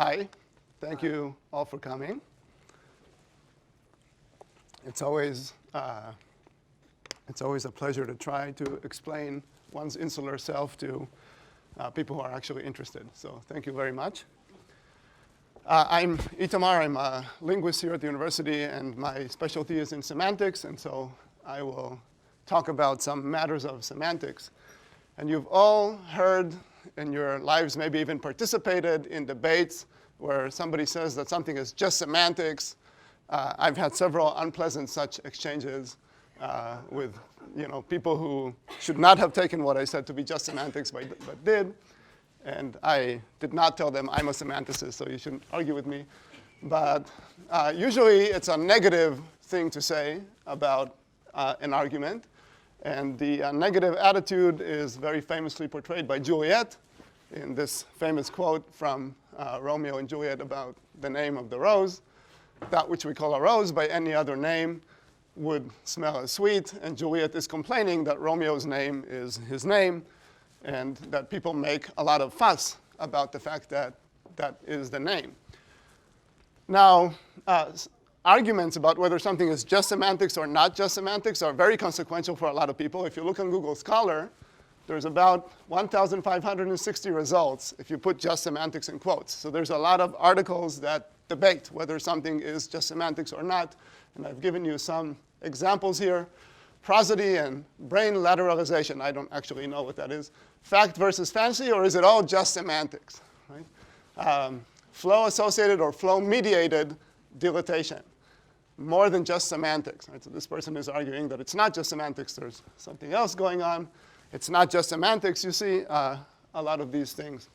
Hi, thank you all for coming. It's always a pleasure to try to explain one's insular self to people who are actually interested. So thank you very much. I'm Itamar. I'm a linguist here at the university, and my specialty is in semantics. And so I will talk about some matters of semantics. And you've all heard in your lives, maybe even participated in debates where somebody says that something is just semantics. I've had several unpleasant such exchanges with people who should not have taken what I said to be just semantics, but did. And I did not tell them I'm a semanticist, so you shouldn't argue with me. But usually it's a negative thing to say about an argument. And the negative attitude is very famously portrayed by Juliet in this famous quote from Romeo and Juliet about the name of the rose. That which we call a rose by any other name would smell as sweet. And Juliet is complaining that Romeo's name is his name, and that people make a lot of fuss about the fact that that is the name. Now, arguments about whether something is just semantics or not just semantics are very consequential for a lot of people. If you look on Google Scholar, there's about 1,560 results if you put just semantics in quotes. So there's a lot of articles that debate whether something is just semantics or not. And I've given you some examples here. Prosody and brain lateralization. I don't actually know what that is. Fact versus fancy, or is it all just semantics? Right? Flow-associated or flow-mediated dilatation. More than just semantics. Right? So this person is arguing that it's not just semantics. There's something else going on. It's not just semantics. You see a lot of these things.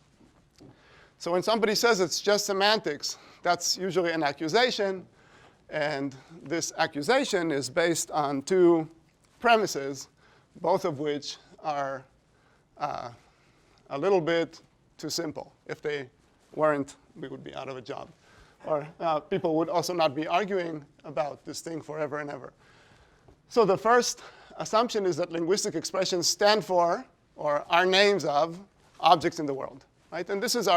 So when somebody says it's just semantics, that's usually an accusation. And this accusation is based on two premises, both of which are a little bit too simple. If they weren't, we would be out of a job. Or people would also not be arguing about this thing forever and ever. So the first assumption is that linguistic expressions stand for, or are names of, objects in the world. Right? And this is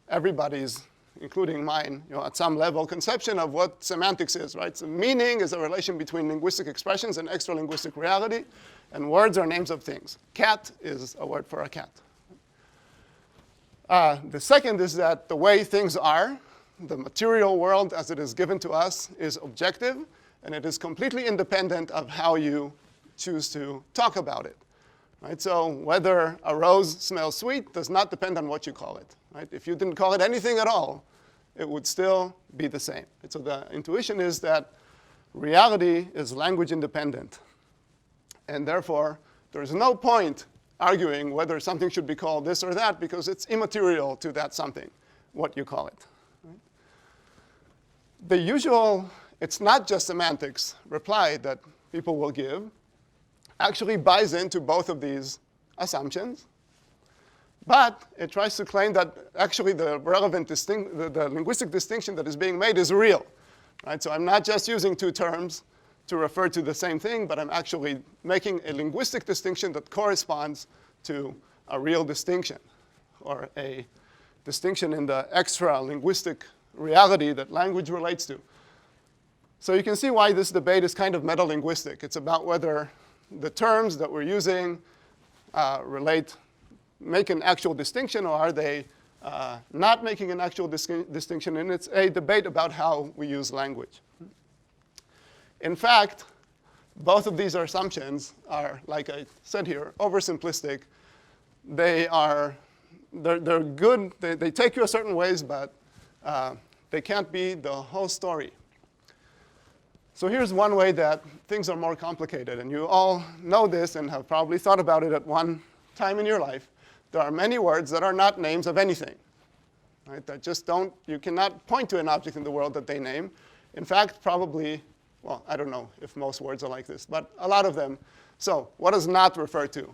everybody's, including mine, at some level, conception of what semantics is. Right? So meaning is a relation between linguistic expressions and extralinguistic reality. And words are names of things. Cat is a word for a cat. The second is that the way things are, the material world as it is given to us, is objective, and it is completely independent of how you choose to talk about it. Right? So whether a rose smells sweet does not depend on what you call it. Right? If you didn't call it anything at all, it would still be the same. And so the intuition is that reality is language independent. And therefore, there's no point arguing whether something should be called this or that, because it's immaterial to that something, what you call it. Right? The usual, it's not just semantics reply that people will give actually buys into both of these assumptions. But it tries to claim that actually the relevant the linguistic distinction that is being made is real. Right? So I'm not just using two terms to refer to the same thing, but I'm actually making a linguistic distinction that corresponds to a real distinction, or a distinction in the extra-linguistic reality that language relates to. So you can see why this debate is kind of meta-linguistic. It's about whether the terms that we're using make an actual distinction, or are they not making an actual distinction. And it's a debate about how we use language. In fact, both of these assumptions are, like I said here, oversimplistic. They're good. They take you a certain ways, but they can't be the whole story. So here's one way that things are more complicated. And you all know this and have probably thought about it at one time in your life. There are many words that are not names of anything. Right? That just don't, you cannot point to an object in the world that they name. In fact, probably, well, I don't know if most words are like this, but a lot of them. So what does not refer to?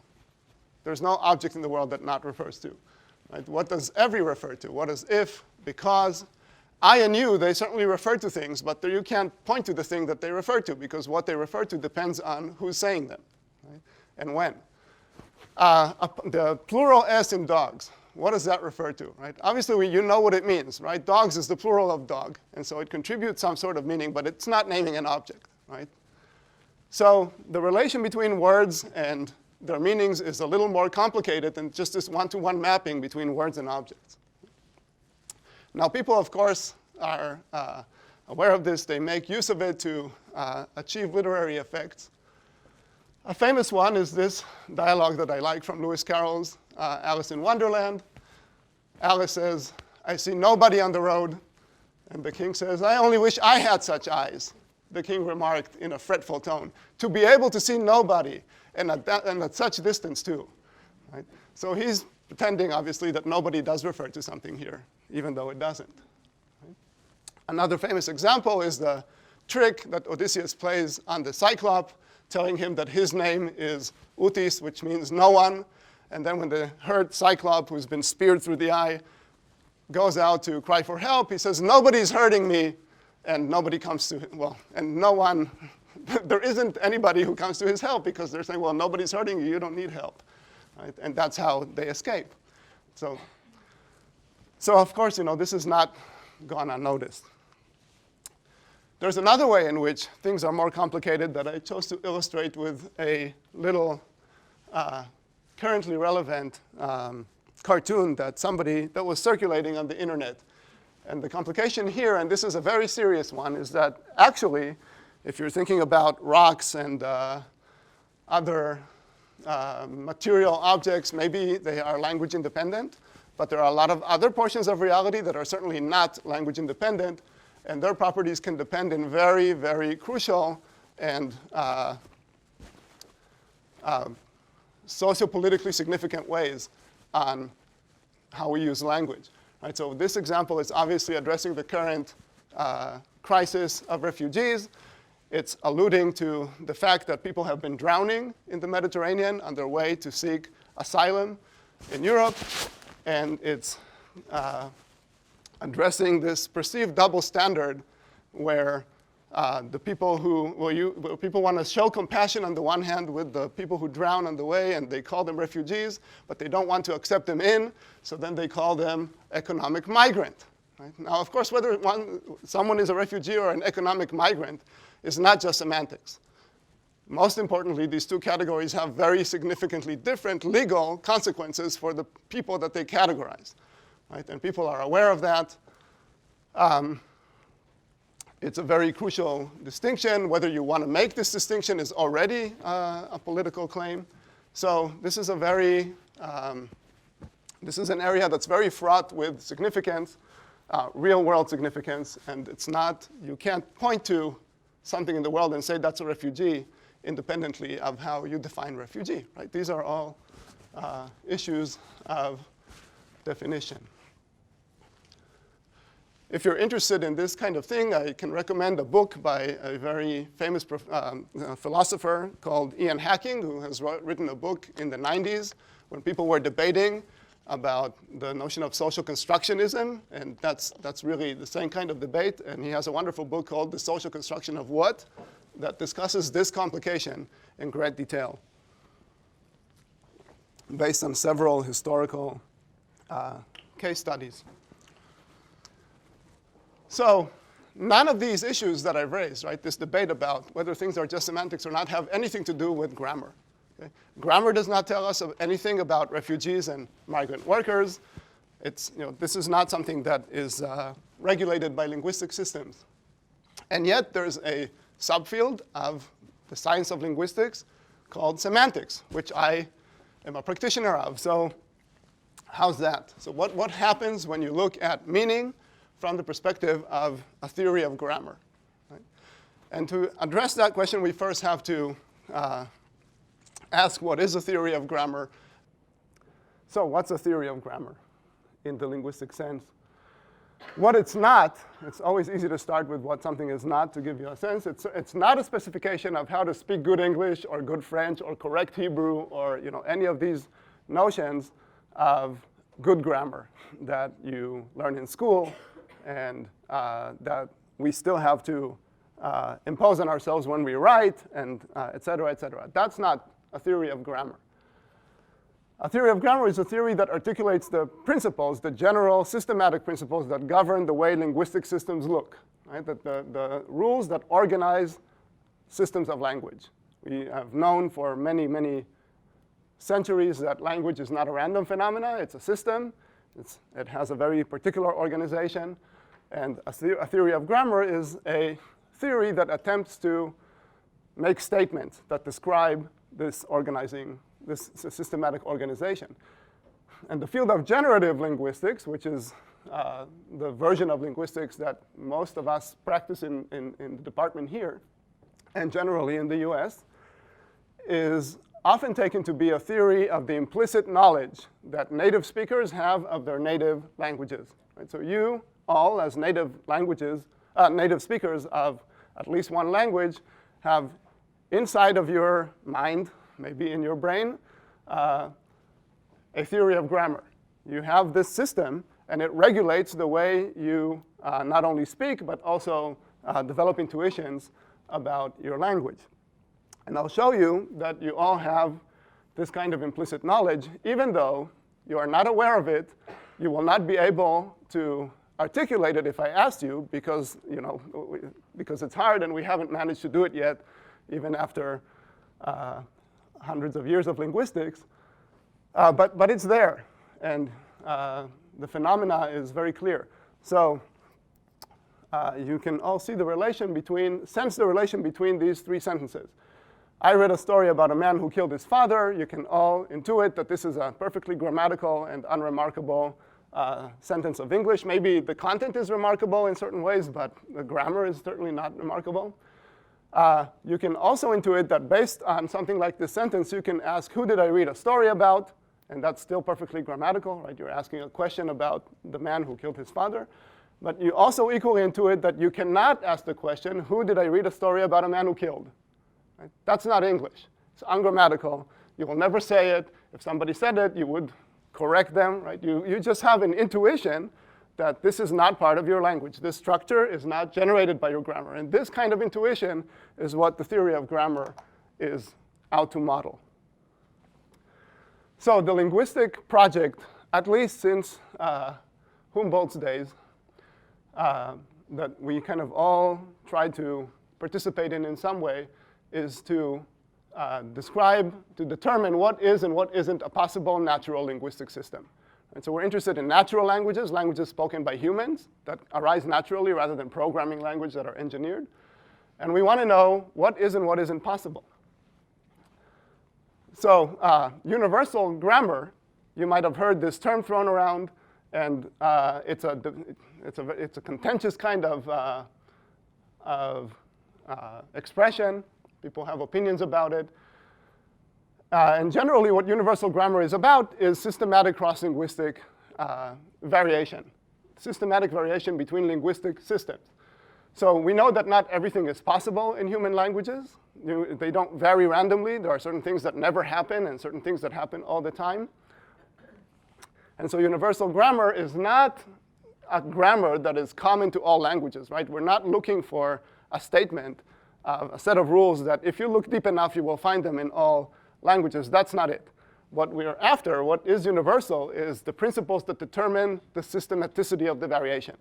There's no object in the world that not refers to. Right? What does every refer to? What does if, because? I and you, they certainly refer to things, but you can't point to the thing that they refer to, because what they refer to depends on who's saying them, right? And when. The plural s in dogs. what does that refer to, right? Obviously, you know what it means, right? Dogs is the plural of dog, and so it contributes some sort of meaning, but it's not naming an object, right? So the relation between words and their meanings is a little more complicated than just this one-to-one mapping between words and objects. Now, people, of course, are aware of this. They make use of it to achieve literary effects. A famous one is this dialogue that I like from Lewis Carroll's Alice in Wonderland. Alice says, "I see nobody on the road." And the king says, "I only wish I had such eyes." The king remarked in a fretful tone, "To be able to see nobody, and at such distance too." Right? So he's pretending, obviously, that nobody does refer to something here, even though it doesn't. Right? Another famous example is the trick that Odysseus plays on the Cyclops, telling him that his name is Utis, which means no one. And then when the hurt Cyclops, who's been speared through the eye, goes out to cry for help, he says, "Nobody's hurting me." And nobody comes to him. Well, and no one, there isn't anybody who comes to his help because they're saying, well, nobody's hurting you, you don't need help. Right? And that's how they escape. So of course, this is not gone unnoticed. There's another way in which things are more complicated that I chose to illustrate with a little currently relevant cartoon that was circulating on the internet. And the complication here, and this is a very serious one, is that actually, if you're thinking about rocks and other material objects, maybe they are language independent, but there are a lot of other portions of reality that are certainly not language independent, and their properties can depend in very, very crucial and sociopolitically significant ways on how we use language. Right, so this example is obviously addressing the current crisis of refugees. It's alluding to the fact that people have been drowning in the Mediterranean on their way to seek asylum in Europe. And it's addressing this perceived double standard where the people people want to show compassion on the one hand with the people who drown on the way, and they call them refugees, but they don't want to accept them in, so then they call them economic migrant. Right? Now, of course, whether someone is a refugee or an economic migrant is not just semantics. Most importantly, these two categories have very significantly different legal consequences for the people that they categorize. Right? And people are aware of that. It's a very crucial distinction. Whether you want to make this distinction is already a political claim. So this is an area that's very fraught with significance, real-world significance, and you can't point to something in the world and say that's a refugee independently of how you define refugee. Right? These are all issues of definition. If you're interested in this kind of thing, I can recommend a book by a very famous philosopher called Ian Hacking, who has written a book in the 90s when people were debating about the notion of social constructionism, and that's really the same kind of debate. And he has a wonderful book called The Social Construction of What that discusses this complication in great detail based on several historical case studies. So none of these issues that I've raised, right, this debate about whether things are just semantics or not, have anything to do with grammar. Okay? Grammar does not tell us anything about refugees and migrant workers. This is not something that is regulated by linguistic systems. And yet there's a subfield of the science of linguistics called semantics, which I am a practitioner of. So how's that? So what happens when you look at meaning from the perspective of a theory of grammar? Right? And to address that question, we first have to ask what is a theory of grammar. So what's a theory of grammar in the linguistic sense? What it's not, it's always easy to start with what something is not to give you a sense. It's not a specification of how to speak good English or good French or correct Hebrew or any of these notions of good grammar that you learn in school and that we still have to impose on ourselves when we write, and et cetera, et cetera. That's not a theory of grammar. A theory of grammar is a theory that articulates the principles, the general systematic principles that govern the way linguistic systems look, right? The rules that organize systems of language. We have known for many, many centuries that language is not a random phenomena. It's a system. It has a very particular organization. And a theory of grammar is a theory that attempts to make statements that describe this systematic organization. And the field of generative linguistics, which is the version of linguistics that most of us practice in the department here, and generally in the US, is often taken to be a theory of the implicit knowledge that native speakers have of their native languages. Right? So you all, as native speakers of at least one language, have inside of your mind, maybe in your brain, a theory of grammar. You have this system, and it regulates the way you not only speak, but also develop intuitions about your language. And I'll show you that you all have this kind of implicit knowledge. Even though you are not aware of it, you will not be able to articulate it if I asked you, because it's hard and we haven't managed to do it yet, even after hundreds of years of linguistics. But it's there, and the phenomena is very clear. So you can all see the relation sense the relation between these three sentences. I read a story about a man who killed his father. You can all intuit that this is a perfectly grammatical and unremarkable sentence of English. Maybe the content is remarkable in certain ways, but the grammar is certainly not remarkable. You can also intuit that based on something like this sentence, you can ask, who did I read a story about? And that's still perfectly grammatical, right? You're asking a question about the man who killed his father. But you also equally intuit that you cannot ask the question, who did I read a story about a man who killed? Right? That's not English. It's ungrammatical. You will never say it. If somebody said it, you would correct them, right? You just have an intuition that this is not part of your language. This structure is not generated by your grammar. And this kind of intuition is what the theory of grammar is out to model. So the linguistic project, at least since Humboldt's days, that we kind of all try to participate in some way, is to determine what is and what isn't a possible natural linguistic system. And so we're interested in natural languages, languages spoken by humans that arise naturally rather than programming language that are engineered. And we want to know what is and what isn't possible. So universal grammar, you might have heard this term thrown around, and it's a contentious kind of expression. People have opinions about it. And generally, what universal grammar is about is systematic cross-linguistic variation, systematic variation between linguistic systems. So we know that not everything is possible in human languages. They don't vary randomly. There are certain things that never happen and certain things that happen all the time. And so universal grammar is not a grammar that is common to all languages, right? We're not looking for a statement, a set of rules that if you look deep enough, you will find them in all languages. That's not it. What we are after, what is universal, is the principles that determine the systematicity of the variation.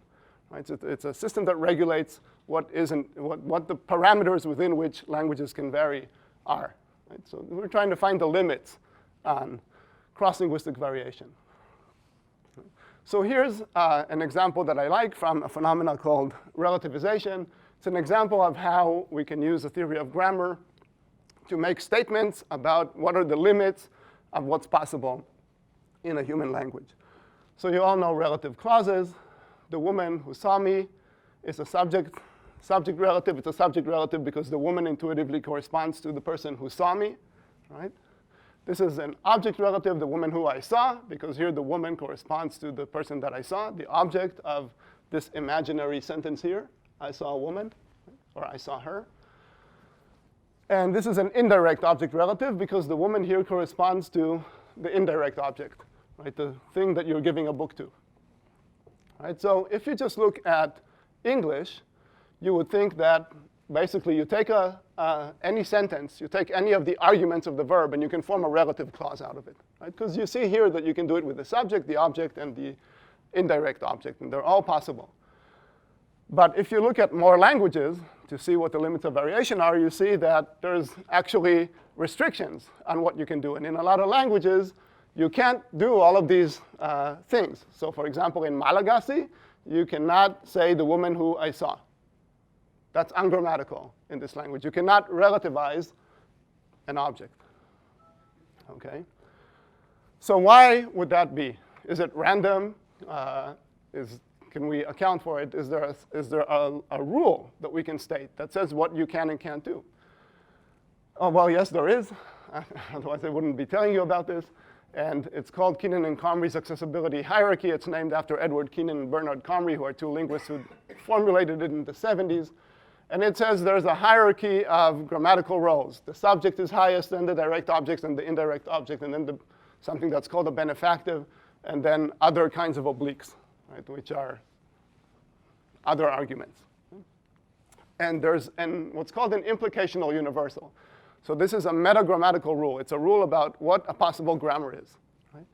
Right? So it's a system that regulates what the parameters within which languages can vary are. Right? So we're trying to find the limits on cross-linguistic variation. So here's an example that I like from a phenomenon called relativization. It's an example of how we can use a theory of grammar to make statements about what are the limits of what's possible in a human language. So you all know relative clauses. The woman who saw me is a subject relative. It's a subject relative because the woman intuitively corresponds to the person who saw me, right? This is an object relative, the woman who I saw, because here the woman corresponds to the person that I saw, the object of this imaginary sentence here. I saw a woman, or I saw her. And this is an indirect object relative because the woman here corresponds to the indirect object, right? The thing that you're giving a book to. Right? So if you just look at English, you would think that basically you take any sentence, you take any of the arguments of the verb, and you can form a relative clause out of it. Because you see here that you can do it with the subject, the object, and the indirect object, and they're all possible. But if you look at more languages to see what the limits of variation are, you see that there's actually restrictions on what you can do. And in a lot of languages, you can't do all of these things. So for example, in Malagasy, you cannot say the woman who I saw. That's ungrammatical in this language. You cannot relativize an object. Okay? So why would that be? Is it random? Can we account for it? Is there a rule that we can state that says what you can and can't do? Oh, well, yes, there is. Otherwise, I wouldn't be telling you about this. And it's called Keenan and Comrie's accessibility hierarchy. It's named after Edward Keenan and Bernard Comrie, who are two linguists who formulated it in the 70s. And it says there's a hierarchy of grammatical roles. The subject is highest, then the direct object, and the indirect object, and then something that's called a benefactive, and then other kinds of obliques, right, which are other arguments. And there's what's called an implicational universal. So this is a metagrammatical rule. It's a rule about what a possible grammar is. Right?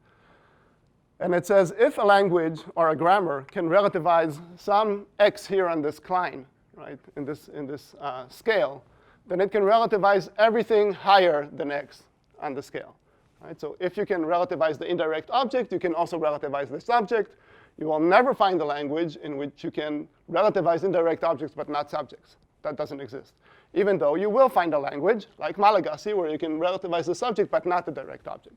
And it says if a language or a grammar can relativize some x here on this line, right, in this scale, then it can relativize everything higher than x on the scale. Right? So if you can relativize the indirect object, you can also relativize the subject. You will never find a language in which you can relativize indirect objects but not subjects. That doesn't exist. Even though you will find a language, like Malagasy, where you can relativize the subject but not the direct object.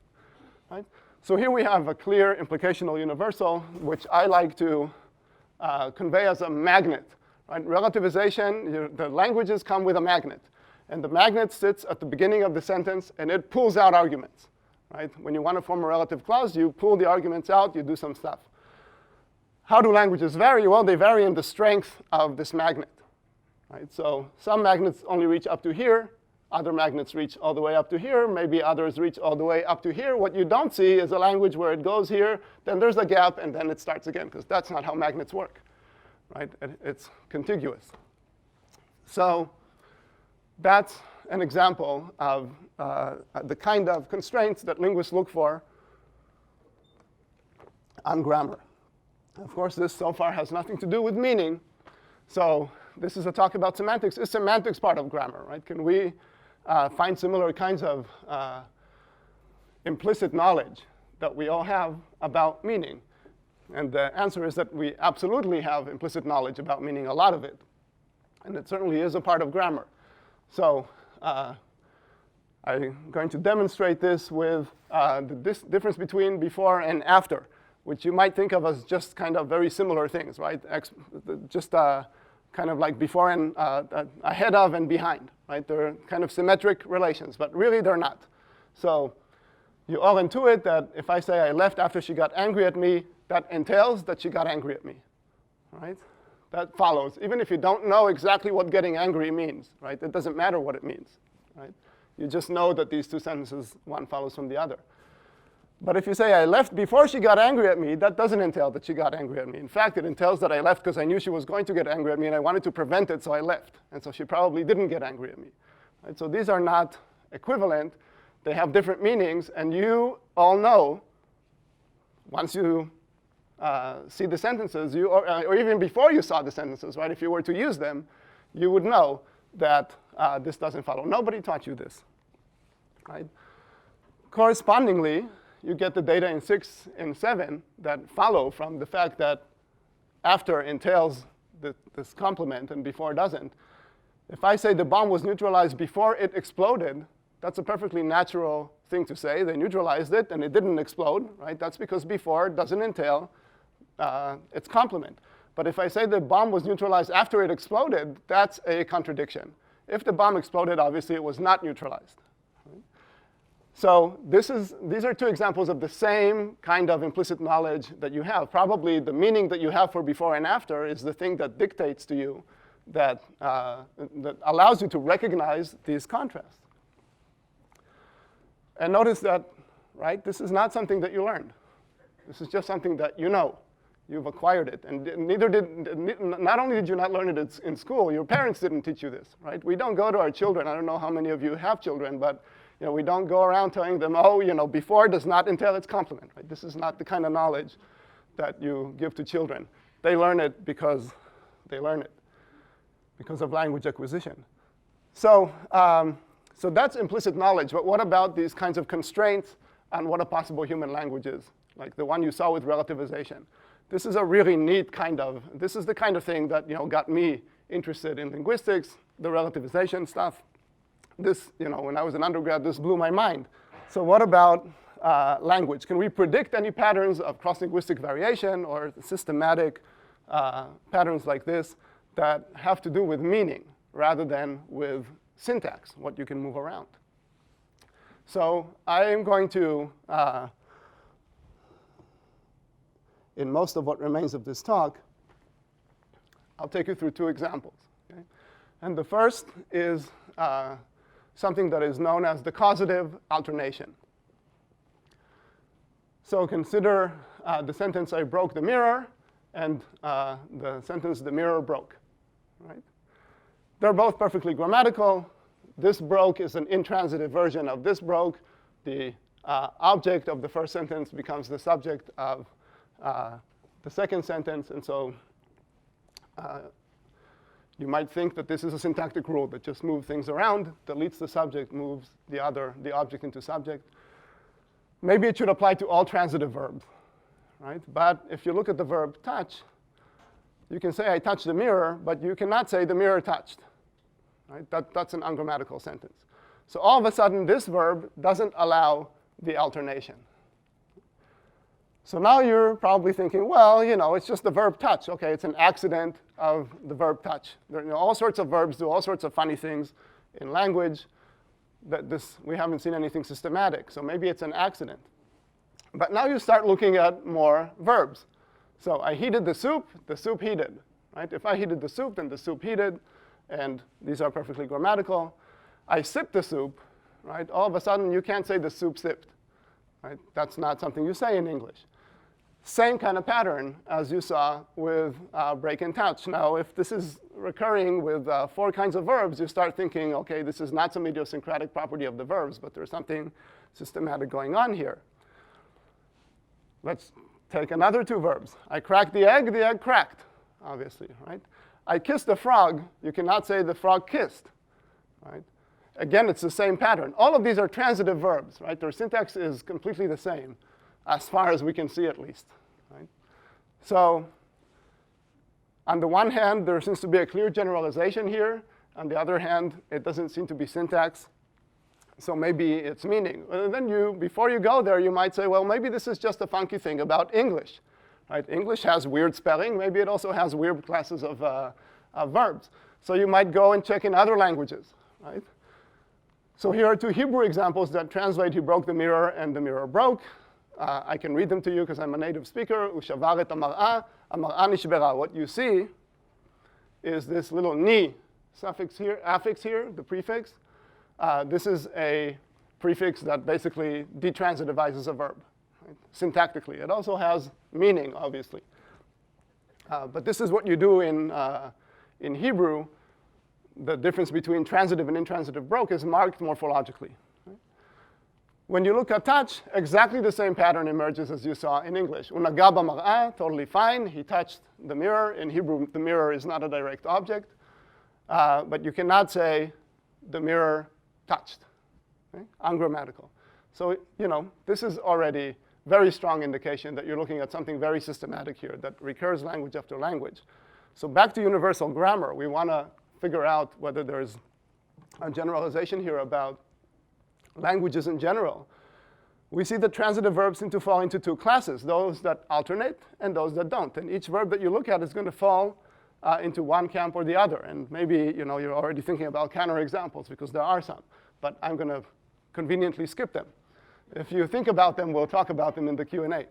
Right? So here we have a clear implicational universal, which I like to convey as a magnet. Right? Relativization, the languages come with a magnet. And the magnet sits at the beginning of the sentence, and it pulls out arguments. Right? When you want to form a relative clause, you pull the arguments out, you do some stuff. How do languages vary? Well, they vary in the strength of this magnet. Right? So some magnets only reach up to here. Other magnets reach all the way up to here. Maybe others reach all the way up to here. What you don't see is a language where it goes here, then there's a gap, and then it starts again, because that's not how magnets work. Right? It's contiguous. So that's an example of the kind of constraints that linguists look for on grammar. Of course, this so far has nothing to do with meaning. So this is a talk about semantics. Is semantics part of grammar? Right? Can we find similar kinds of implicit knowledge that we all have about meaning? And the answer is that we absolutely have implicit knowledge about meaning, a lot of it. And it certainly is a part of grammar. So I'm going to demonstrate this with the difference between before and after, which you might think of as just kind of very similar things, right? Just kind of like before and ahead of and behind, right? They're kind of symmetric relations, but really they're not. So you all intuit that if I say I left after she got angry at me, that entails that she got angry at me, right? That follows, even if you don't know exactly what getting angry means, right? It doesn't matter what it means, right? You just know that these two sentences, one follows from the other. But if you say I left before she got angry at me, that doesn't entail that she got angry at me. In fact, it entails that I left because I knew she was going to get angry at me, and I wanted to prevent it, so I left. And so she probably didn't get angry at me. Right? So these are not equivalent. They have different meanings, and you all know, once you see the sentences, or even before you saw the sentences, right? If you were to use them, you would know that this doesn't follow. Nobody taught you this, right? Correspondingly, you get the data in 6 and 7 that follow from the fact that after entails this complement and before doesn't. If I say the bomb was neutralized before it exploded, that's a perfectly natural thing to say. They neutralized it, and it didn't explode, right? That's because before doesn't entail its complement. But if I say the bomb was neutralized after it exploded, that's a contradiction. If the bomb exploded, obviously it was not neutralized. So these are two examples of the same kind of implicit knowledge that you have. Probably the meaning that you have for before and after is the thing that dictates to you, that allows you to recognize these contrasts. And notice that, right, this is not something that you learned. This is just something that you know. You've acquired it. And not only did you not learn it in school, your parents didn't teach you this, right? We don't go to our children. I don't know how many of you have children, but we don't go around telling them, oh, before does not entail its complement, right? This is not the kind of knowledge that you give to children. They learn it because they learn it, because of language acquisition. So that's implicit knowledge, but what about these kinds of constraints on what a possible human language is, like the one you saw with relativization? This is a really neat this is the kind of thing that got me interested in linguistics, the relativization stuff. This, when I was an undergrad, this blew my mind. So what about language? Can we predict any patterns of cross-linguistic variation or systematic patterns like this that have to do with meaning rather than with syntax, what you can move around? So I am going to, in most of what remains of this talk, I'll take you through two examples. Okay? And the first is something that is known as the causative alternation. So consider the sentence, I broke the mirror, and the sentence, the mirror broke. Right? They're both perfectly grammatical. This broke is an intransitive version of this broke. The object of the first sentence becomes the subject of the second sentence. And so you might think that this is a syntactic rule that just moves things around, deletes the subject, moves the object into subject. Maybe it should apply to all transitive verbs, right? But if you look at the verb touch, you can say I touched the mirror, but you cannot say the mirror touched. Right? That's an ungrammatical sentence. So all of a sudden, this verb doesn't allow the alternation. So now you're probably thinking, well, it's just the verb touch. OK, it's an accident of the verb touch. All sorts of verbs do all sorts of funny things in language. We haven't seen anything systematic. So maybe it's an accident. But now you start looking at more verbs. So I heated the soup heated. Right? If I heated the soup, then the soup heated. And these are perfectly grammatical. I sipped the soup. Right? All of a sudden, you can't say the soup sipped. Right? That's not something you say in English. Same kind of pattern as you saw with break and touch. Now, if this is recurring with 4 kinds of verbs, you start thinking, OK, this is not some idiosyncratic property of the verbs, but there's something systematic going on here. Let's take another 2 verbs. I cracked the egg cracked, obviously. Right? I kissed the frog. You cannot say the frog kissed. Right? Again, it's the same pattern. All of these are transitive verbs. Right? Their syntax is completely the same, as far as we can see, at least. Right? So on the one hand, there seems to be a clear generalization here. On the other hand, it doesn't seem to be syntax. So maybe it's meaning. And then before you go there, you might say, well, maybe this is just a funky thing about English. Right? English has weird spelling. Maybe it also has weird classes of verbs. So you might go and check in other languages. Right? So here are 2 Hebrew examples that translate he broke the mirror and the mirror broke. I can read them to you because I'm a native speaker. Ushavar et hamar'a, hamar'a nishbera. What you see is this little ni suffix here, affix here, the prefix. This is a prefix that basically detransitivizes a verb, right? Syntactically. It also has meaning, obviously. But this is what you do in Hebrew. The difference between transitive and intransitive broke is marked morphologically. Right? When you look at touch, exactly the same pattern emerges as you saw in English. Unaga b'mar'a, totally fine. He touched the mirror. In Hebrew, the mirror is not a direct object. But you cannot say the mirror touched. Okay? Ungrammatical. So this is already very strong indication that you're looking at something very systematic here that recurs language after language. So back to universal grammar, we want to figure out whether there's a generalization here about languages in general. We see that transitive verbs seem to fall into 2 classes, those that alternate and those that don't. And each verb that you look at is going to fall into one camp or the other. And maybe you're already thinking about counterexamples because there are some. But I'm going to conveniently skip them. If you think about them, we'll talk about them in the Q&A.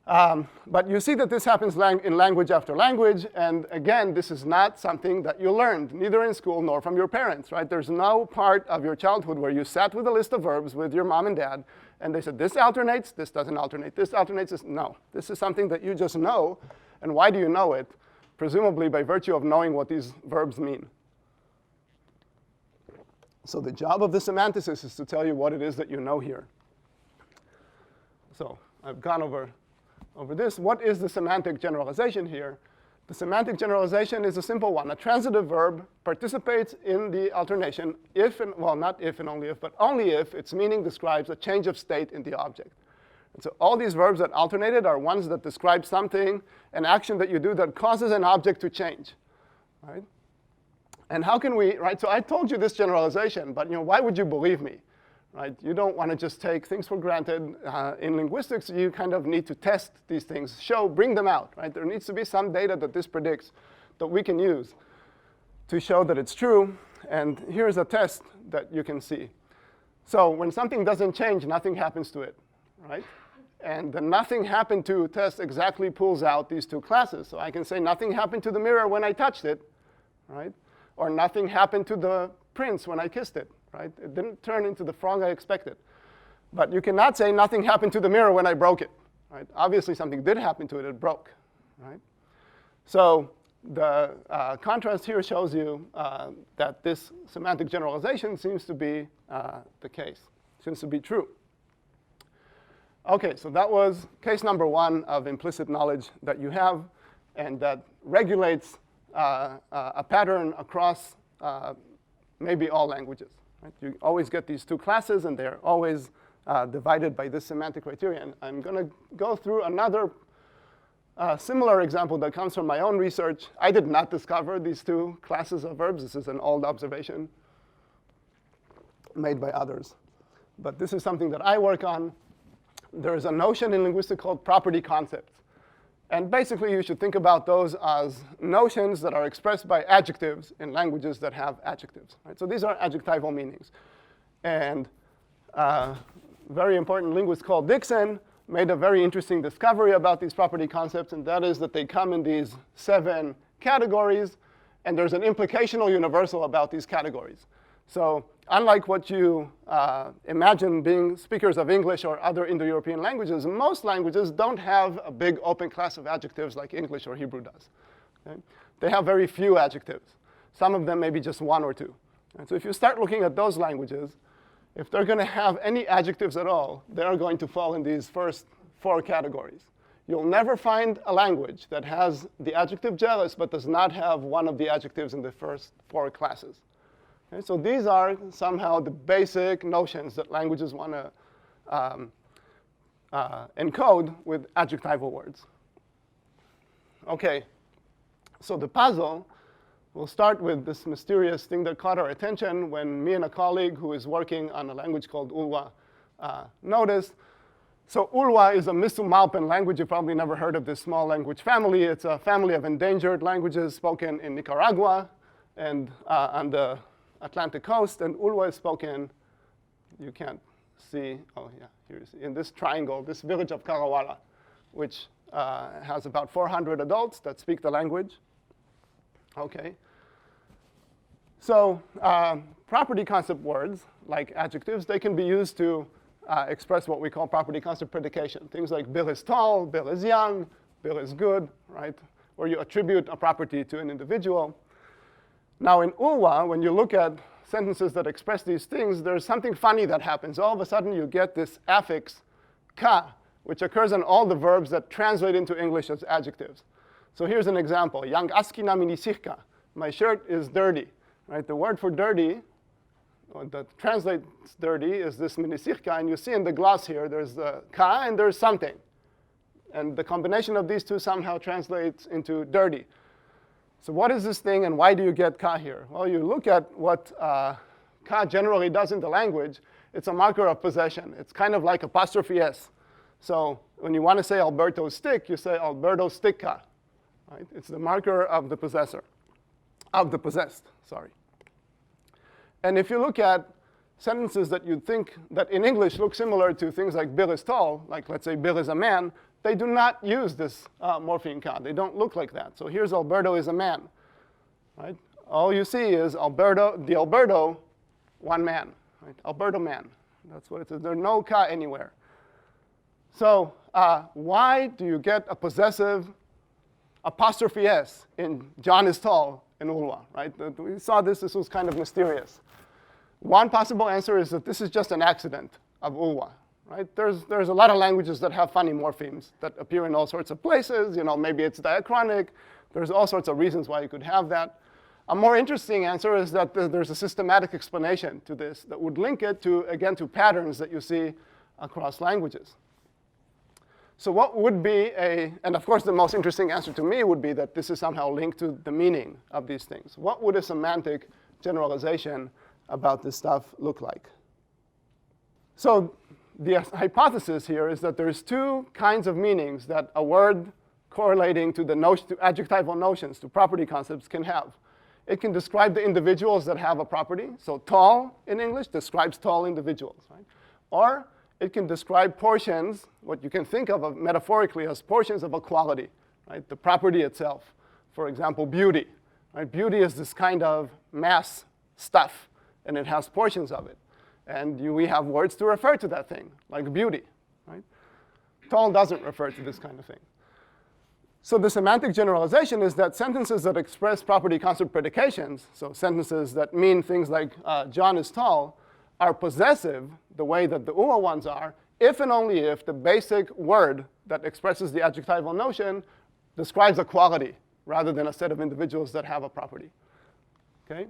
But you see that this happens in language after language. And again, this is not something that you learned, neither in school nor from your parents, right? There's no part of your childhood where you sat with a list of verbs with your mom and dad, and they said, this alternates, this doesn't alternate, this alternates, this. No, this is something that you just know. And why do you know it? Presumably by virtue of knowing what these verbs mean. So the job of the semanticist is to tell you what it is that you know here. So I've gone over this. What is the semantic generalization here? The semantic generalization is a simple one. A transitive verb participates in the alternation if, and well, not if and only if, but only if its meaning describes a change of state in the object. And so all these verbs that alternated are ones that describe something, an action that you do that causes an object to change, right? And how can we, right? So I told you this generalization, but why would you believe me, right? You don't want to just take things for granted. In linguistics, you kind of need to test these things, bring them out, right? There needs to be some data that this predicts that we can use to show that it's true. And here's a test that you can see. So when something doesn't change, nothing happens to it, right? And the nothing happened to test exactly pulls out these two classes. So I can say nothing happened to the mirror when I touched it, right? Or nothing happened to the prince when I kissed it, right? It didn't turn into the frog I expected. But you cannot say nothing happened to the mirror when I broke it, right? Obviously, something did happen to it. It broke, right? So the contrast here shows you that this semantic generalization seems to be the case, seems to be true. OK, so that was case number one of implicit knowledge that you have, and that regulates a pattern across maybe all languages. Right? You always get these two classes, and they're always divided by this semantic criterion. I'm going to go through another similar example that comes from my own research. I did not discover these two classes of verbs. This is an old observation made by others. But this is something that I work on. There is a notion in linguistics called property concepts. And basically, you should think about those as notions that are expressed by adjectives in languages that have adjectives. Right? So these are adjectival meanings. And a very important linguist called Dixon made a very interesting discovery about these property concepts, and that is that they come in these 7 categories, and there's an implicational universal about these categories. So unlike what you imagine being speakers of English or other Indo-European languages, most languages don't have a big open class of adjectives like English or Hebrew does. Okay? They have very few adjectives. Some of them maybe just 1 or 2. And so if you start looking at those languages, if they're going to have any adjectives at all, they are going to fall in these first 4 categories. You'll never find a language that has the adjective jealous but does not have one of the adjectives in the first 4 classes. Okay, so these are somehow the basic notions that languages want to encode with adjectival words. OK, so the puzzle will start with this mysterious thing that caught our attention when me and a colleague who is working on a language called Ulwa noticed. So Ulwa is a Misu-Malpan language. You've probably never heard of this small language family. It's a family of endangered languages spoken in Nicaragua and on the Atlantic coast, and Ulwa is spoken, you can't see, oh yeah, here you see, in this triangle, this village of Karawala, which has about 400 adults that speak the language. Okay. So property concept words, like adjectives, they can be used to express what we call property concept predication. Things like Bill is tall, Bill is young, Bill is good, right? Where you attribute a property to an individual. Now in Ulwa, when you look at sentences that express these things, there's something funny that happens. All of a sudden, you get this affix, ka, which occurs in all the verbs that translate into English as adjectives. So here's an example. Yang askina minisirka. My shirt is dirty. Right? The word for dirty, or that translates dirty, is this minisirka. And you see in the gloss here, there's the ka and there's something. And the combination of these two somehow translates into dirty. So what is this thing, and why do you get ka here? Well, you look at what ka generally does in the language. It's a marker of possession. It's kind of like apostrophe S. So when you want to say Alberto's stick, you say Alberto's stick ka. Right? It's the marker of the possessor, of the possessed, sorry. And if you look at sentences that you'd think that in English look similar to things like Bill is tall, like let's say Bill is a man, they do not use this morpheme ka. They don't look like that. So here's Alberto is a man, right? All you see is Alberto, one man, right? Alberto man. That's what it is. There's no ka anywhere. So why do you get a possessive apostrophe S in John is tall in Ulwa, right? We saw this. This was kind of mysterious. One possible answer is that this is just an accident of Ulwa, right? There's a lot of languages that have funny morphemes that appear in all sorts of places. You know, maybe it's diachronic. There's all sorts of reasons why you could have that. A more interesting answer is that there's a systematic explanation to this that would link it to, again, to patterns that you see across languages. So what would be and of course the most interesting answer to me would be that this is somehow linked to the meaning of these things. What would a semantic generalization about this stuff look like? So the hypothesis here is that there's two kinds of meanings that a word correlating to the notion, to adjectival notions, to property concepts can have. It can describe the individuals that have a property. So tall in English describes tall individuals, right? Or it can describe portions, what you can think of metaphorically as portions of a quality, right? The property itself. For example, beauty, right? Beauty is this kind of mass stuff, and it has portions of it. And we have words to refer to that thing, like beauty, right? Tall doesn't refer to this kind of thing. So the semantic generalization is that sentences that express property concept predications, so sentences that mean things like John is tall, are possessive the way that the UA ones are, if and only if the basic word that expresses the adjectival notion describes a quality rather than a set of individuals that have a property. Okay?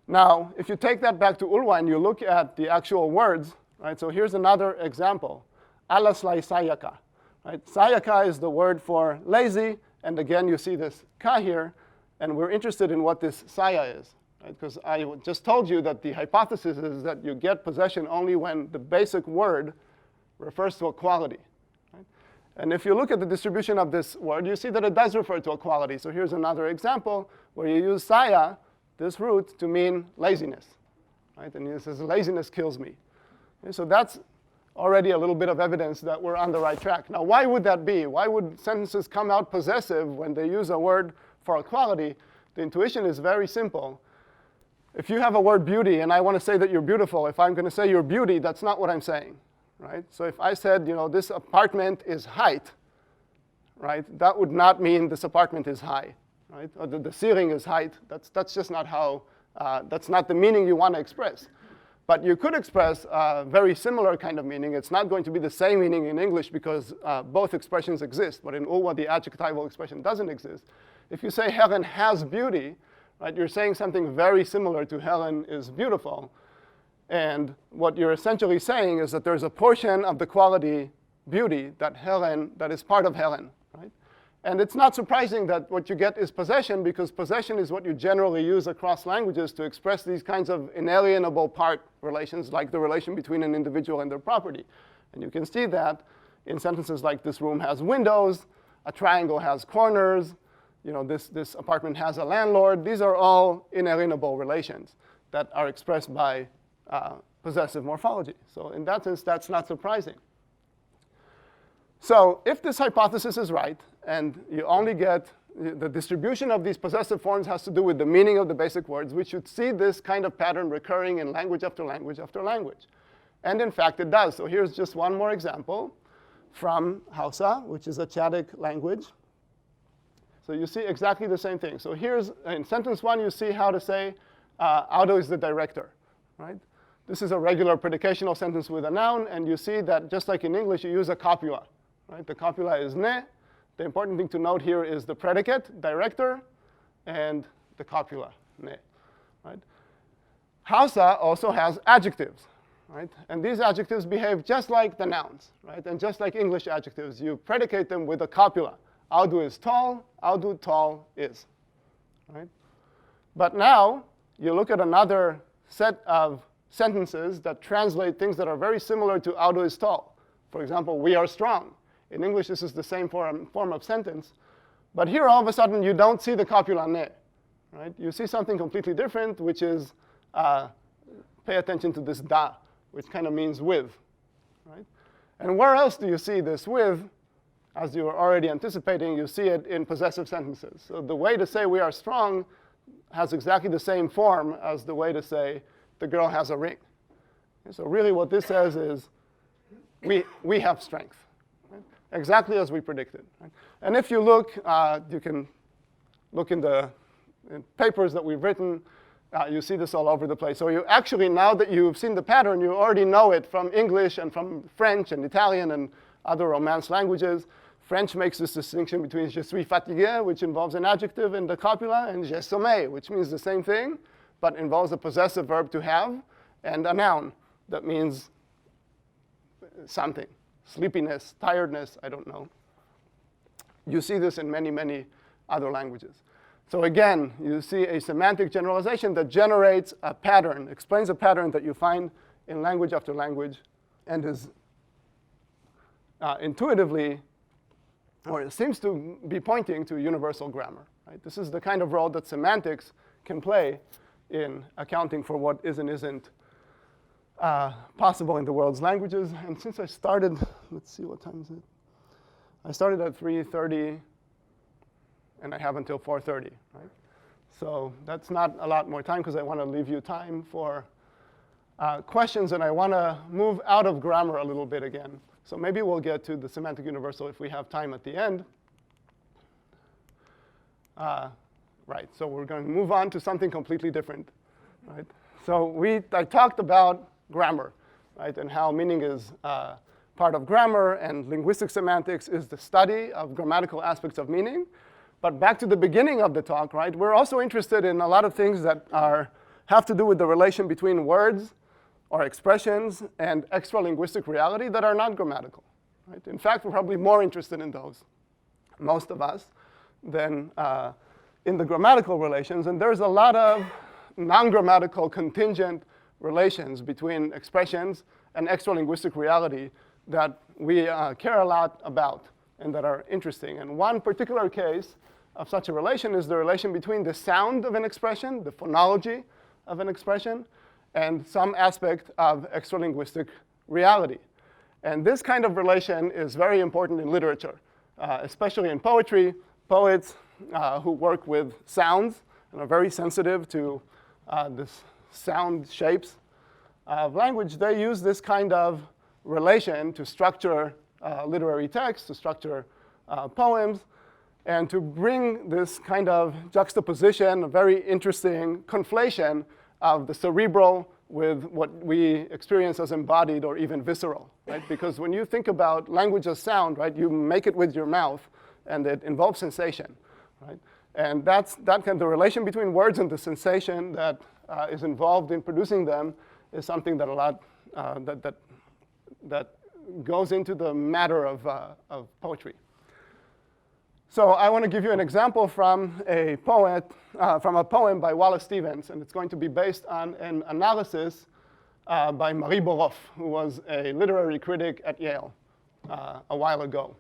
Now, if you take that back to Ulwa and you look at the actual words, right? So here's another example. Alaslai sayaka. Right? Sayaka is the word for lazy, and again, you see this ka here, and we're interested in what this saya is. Because I just told you that the hypothesis is that you get possession only when the basic word refers to a quality. Right? And if you look at the distribution of this word, you see that it does refer to a quality. So here's another example where you use saya, this root, to mean laziness. Right? And it says, laziness kills me. Okay, so that's already a little bit of evidence that we're on the right track. Now, why would that be? Why would sentences come out possessive when they use a word for a quality? The intuition is very simple. If you have a word beauty and I want to say that you're beautiful, if I'm going to say you're beauty, that's not what I'm saying, right? So if I said, you know, this apartment is height, right, that would not mean this apartment is high, right? Or the ceiling is height. That's just not how, that's not the meaning you want to express. But you could express a very similar kind of meaning. It's not going to be the same meaning in English because both expressions exist. But in Ulwa, the adjectival expression doesn't exist. If you say Helen has beauty, right, you're saying something very similar to Helen is beautiful. And what you're essentially saying is that there's a portion of the quality beauty that is part of Helen. Right? And it's not surprising that what you get is possession, because possession is what you generally use across languages to express these kinds of inalienable part relations, like the relation between an individual and their property. And you can see that in sentences like this room has windows, a triangle has corners, you know, this apartment has a landlord. These are all inalienable relations that are expressed by possessive morphology. So in that sense, that's not surprising. So if this hypothesis is right, and you only get the distribution of these possessive forms has to do with the meaning of the basic words, we should see this kind of pattern recurring in language after language after language. And in fact, it does. So here's just one more example from Hausa, which is a Chadic language. So you see exactly the same thing. So here's, in sentence one, you see how to say, Auto is the director, right? This is a regular predicational sentence with a noun, and you see that just like in English, you use a copula, right? The copula is ne. The important thing to note here is the predicate, director, and the copula, ne, right? Hausa also has adjectives, right? And these adjectives behave just like the nouns, right? And just like English adjectives, you predicate them with a copula. Audu is tall, Audu tall is, right? But now you look at another set of sentences that translate things that are very similar to Audu is tall. For example, we are strong. In English, this is the same form of sentence. But here, all of a sudden, you don't see the copula ne, right? You see something completely different, which is pay attention to this da, which kind of means with, right? And where else do you see this with? as you are already anticipating, you see it in possessive sentences. So the way to say we are strong has exactly the same form as the way to say the girl has a ring. Okay, so really what this says is we have strength, right? Exactly as we predicted. Right? And if you look, you can look in the papers that we've written. You see this all over the place. So you actually, now that you've seen the pattern, you already know it from English and from French and Italian and other Romance languages. French makes this distinction between je suis fatigué, which involves an adjective in the copula, and j'ai sommeil, which means the same thing, but involves a possessive verb to have, and a noun that means something. Sleepiness, tiredness, I don't know. You see this in many, many other languages. So again, you see a semantic generalization that generates a pattern, explains a pattern that you find in language after language, and is intuitively, or it seems to be pointing to universal grammar. Right? This is the kind of role that semantics can play in accounting for what is and isn't possible in the world's languages. And since I started, let's see, what time is it? I started at 3:30. And I have until 4:30, right? So that's not a lot more time because I want to leave you time for questions, and I want to move out of grammar a little bit again. So maybe we'll get to the semantic universal if we have time at the end. Right, so we're going to move on to something completely different, right? So I talked about grammar, right, and how meaning is part of grammar, and linguistic semantics is the study of grammatical aspects of meaning. But back to the beginning of the talk, right? We're also interested in a lot of things that have to do with the relation between words or expressions and extralinguistic reality that are not grammatical. Right? In fact, we're probably more interested in those, most of us, than in the grammatical relations. And there's a lot of non-grammatical contingent relations between expressions and extralinguistic reality that we care a lot about and that are interesting. And one particular case of such a relation is the relation between the sound of an expression, the phonology of an expression, and some aspect of extralinguistic reality. And this kind of relation is very important in literature, especially in poetry. Poets who work with sounds and are very sensitive to the sound shapes of language, they use this kind of relation to structure literary text, to structure poems, and to bring this kind of juxtaposition, a very interesting conflation of the cerebral with what we experience as embodied or even visceral, right? Because when you think about language as sound, right, you make it with your mouth, and it involves sensation, right? And that's that kind of relation between words and the sensation that is involved in producing them is something that a lot that goes into the matter of poetry. So I want to give you an example from a poem by Wallace Stevens, and it's going to be based on an analysis by Marie Boroff, who was a literary critic at Yale a while ago.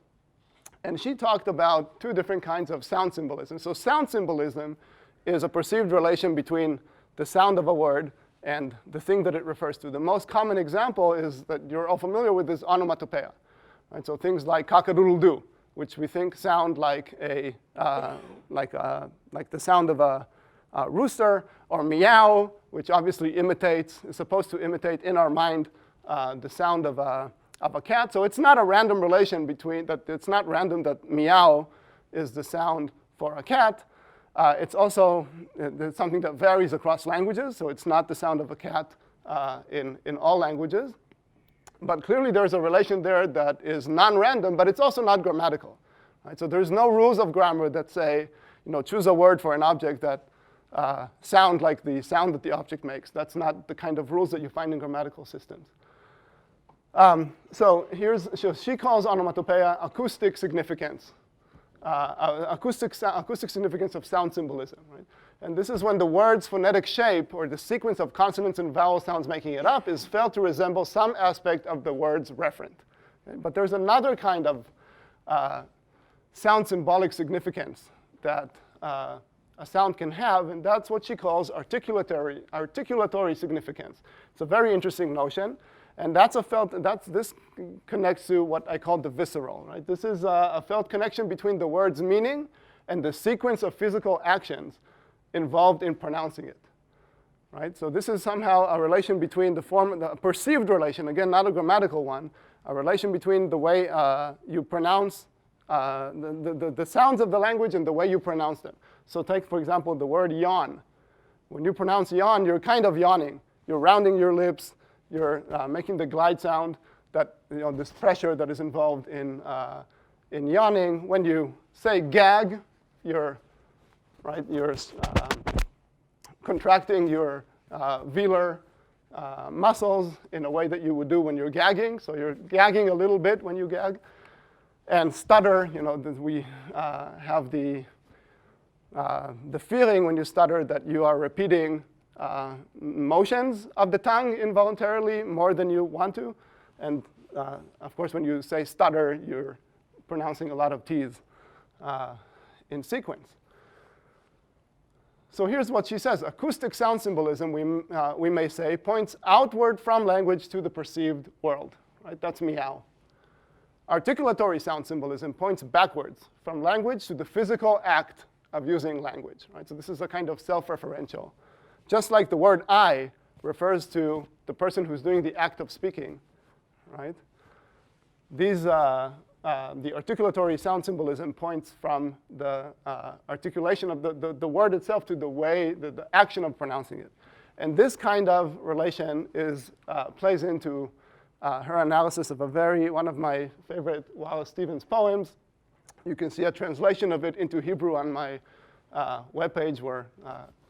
And she talked about two different kinds of sound symbolism. So sound symbolism is a perceived relation between the sound of a word and the thing that it refers to. The most common example is that you're all familiar with is onomatopoeia. Right? So things like cock-a-doodle-doo, which we think sound like the sound of a rooster, or meow, which obviously is supposed to imitate in our mind the sound of a cat. So it's not a random relation between that. It's not random that meow is the sound for a cat. It's also something that varies across languages, so it's not the sound of a cat in all languages. But clearly there's a relation there that is non-random, but it's also not grammatical. Right? So there's no rules of grammar that say, choose a word for an object that sound like the sound that the object makes. That's not the kind of rules that you find in grammatical systems. So she calls onomatopoeia acoustic significance. Acoustic significance of sound symbolism, right? And this is when the word's phonetic shape, or the sequence of consonants and vowel sounds making it up, is felt to resemble some aspect of the word's referent. Okay? But there's another kind of sound symbolic significance that a sound can have, and that's what she calls articulatory significance. It's a very interesting notion, and this connects to what I call the visceral, right? This is a felt connection between the word's meaning and the sequence of physical actions involved in pronouncing it, right? So this is somehow a relation between the perceived relation, again, not a grammatical one, a relation between the way you pronounce the sounds of the language and the way you pronounce them. So take, for example, the word yawn. When you pronounce yawn, you're kind of yawning. You're rounding your lips. You're making the glide sound, that, this pressure that is involved in yawning. When you say gag, you're contracting your velar muscles in a way that you would do when you're gagging. So you're gagging a little bit when you gag. And stutter, we have the feeling when you stutter that you are repeating motions of the tongue involuntarily more than you want to. And of course, when you say stutter, you're pronouncing a lot of T's in sequence. So here's what she says. Acoustic sound symbolism, we may say, points outward from language to the perceived world. Right? That's meow. Articulatory sound symbolism points backwards from language to the physical act of using language. Right? So this is a kind of self-referential. Just like the word I refers to the person who's doing the act of speaking, right? The articulatory sound symbolism points from the articulation of the word itself to the way, the action of pronouncing it. And this kind of relation plays into her analysis of one of my favorite Wallace Stevens poems. You can see a translation of it into Hebrew on my webpage, where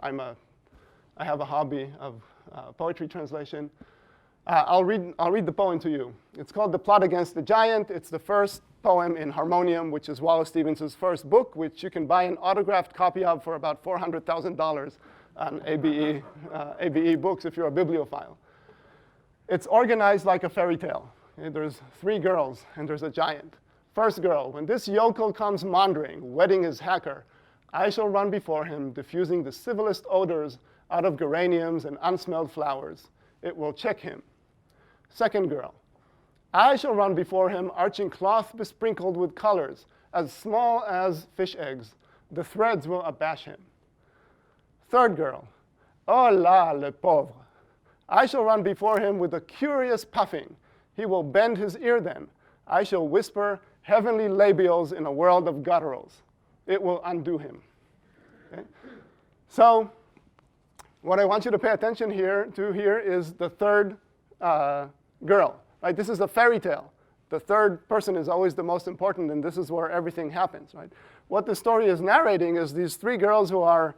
I have a hobby of poetry translation. I'll read the poem to you. It's called The Plot Against the Giant. It's the first poem in Harmonium, which is Wallace Stevens' first book, which you can buy an autographed copy of for about $400,000 on ABE books if you're a bibliophile. It's organized like a fairy tale. There's 3 girls, and there's a giant. First girl, when this yokel comes maundering, wetting his hacker, I shall run before him, diffusing the civilest odors out of geraniums and unsmelled flowers. It will check him. Second girl, I shall run before him, arching cloth besprinkled with colors, as small as fish eggs. The threads will abash him. Third girl, oh la, le pauvre. I shall run before him with a curious puffing. He will bend his ear then. I shall whisper heavenly labials in a world of gutturals. It will undo him. Okay? So what I want you to pay attention to here is the third girl. Right? This is a fairy tale. The third person is always the most important, and this is where everything happens. Right? What the story is narrating is these 3 girls who are,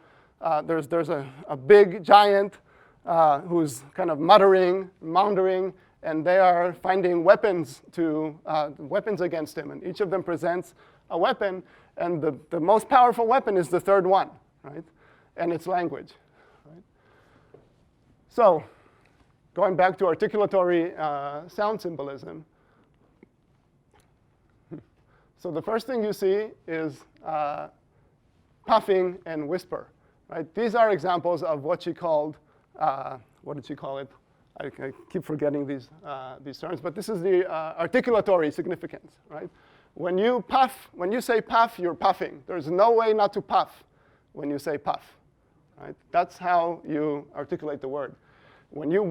there's a big giant who's kind of maundering, and they are finding weapons against him. And each of them presents a weapon, and the most powerful weapon is the third one, right? And it's language. Right? So going back to articulatory sound symbolism. So the first thing you see is puffing and whisper. Right? These are examples of what she called, what did she call it? I keep forgetting these terms, but this is the articulatory significance, right? When you say puff, you're puffing. There's no way not to puff when you say puff, right? That's how you articulate the word. When you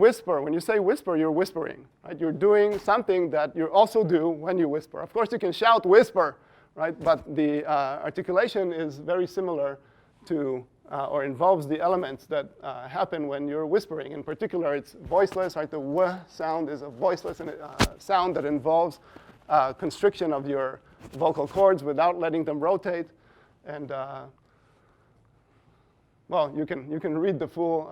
say whisper, you're whispering, right? You're doing something that you also do when you whisper. Of course, you can shout whisper, right? But the articulation is very similar to or involves the elements that happen when you're whispering. In particular, it's voiceless, right? The w sound is a voiceless sound that involves constriction of your vocal cords without letting them rotate. And well, you can read the full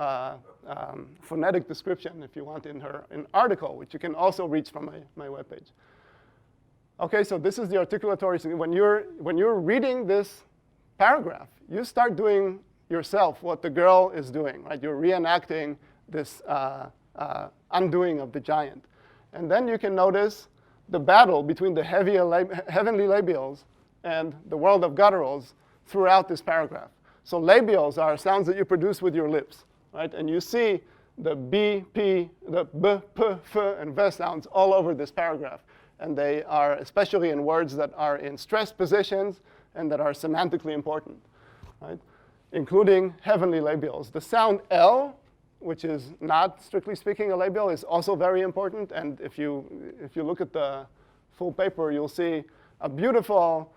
phonetic description if you want in her article, which you can also reach from my webpage. Okay, so this is the articulatory. When you're reading this paragraph, you start doing yourself what the girl is doing, right? You're reenacting this undoing of the giant. And then you can notice the battle between the heavenly labials and the world of gutturals throughout this paragraph. So labials are sounds that you produce with your lips, right? And you see the B, P, the B, P, F, and V sounds all over this paragraph. And they are especially in words that are in stressed positions and that are semantically important, right? Including heavenly labials. The sound L, which is not strictly speaking a labial, is also very important. And if you look at the full paper, you'll see a beautiful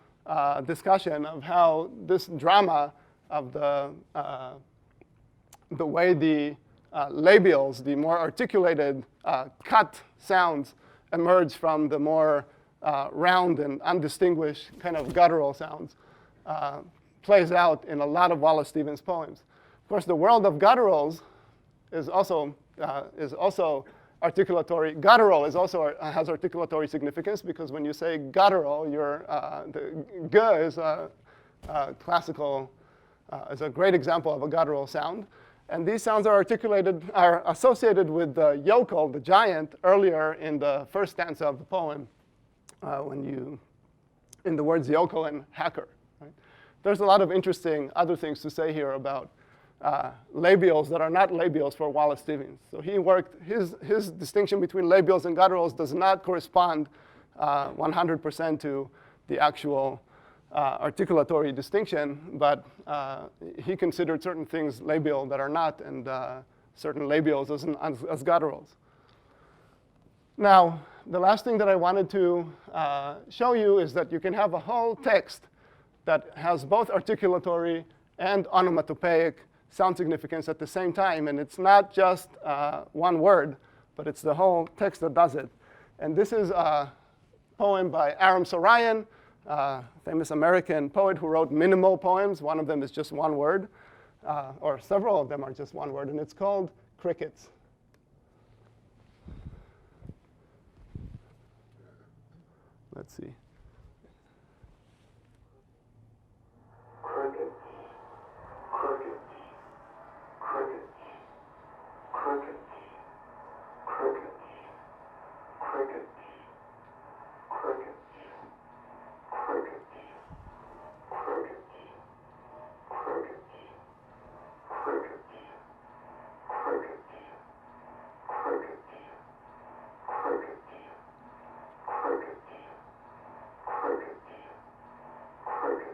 discussion of how this drama of the way the labials, the more articulated cut sounds, emerge from the more round and undistinguished kind of guttural sounds, plays out in a lot of Wallace Stevens poems. Of course, the world of gutturals is also articulatory. Guttural is also has articulatory significance because when you say guttural, the g is a classical is a great example of a guttural sound. And these sounds are associated with the yokel, the giant, earlier in the first stanza of the poem, in the words yokel and hacker. Right? There's a lot of interesting other things to say here about labials that are not labials for Wallace Stevens. So he worked, his distinction between labials and gutturals does not correspond 100% to the actual articulatory distinction, but he considered certain things labial that are not, and certain labials as gutturals. Now, the last thing that I wanted to show you is that you can have a whole text that has both articulatory and onomatopoeic sound significance at the same time, and it's not just one word, but it's the whole text that does it. And this is a poem by Aram Sorayan, famous American poet who wrote minimal poems. One of them is just one word, or several of them are just one word, and it's called Crickets. Let's see. Crickets, crickets, crickets, crickets, crickets, crickets, crickets. Crickets, crickets, crickets, crickets, crickets,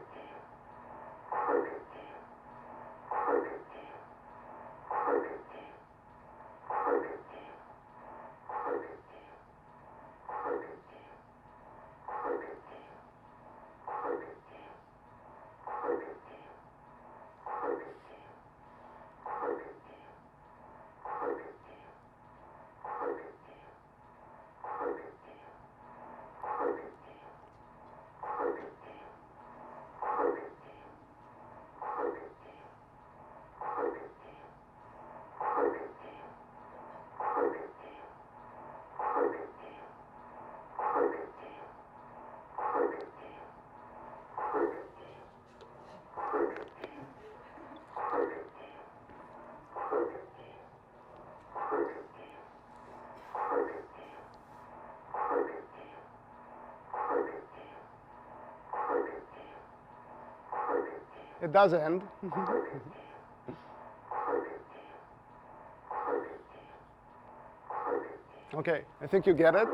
crickets, crickets, crickets, crickets, crickets, crickets, crickets, crickets, crickets, crickets, crickets, crickets. It does end. Okay, I think you get it.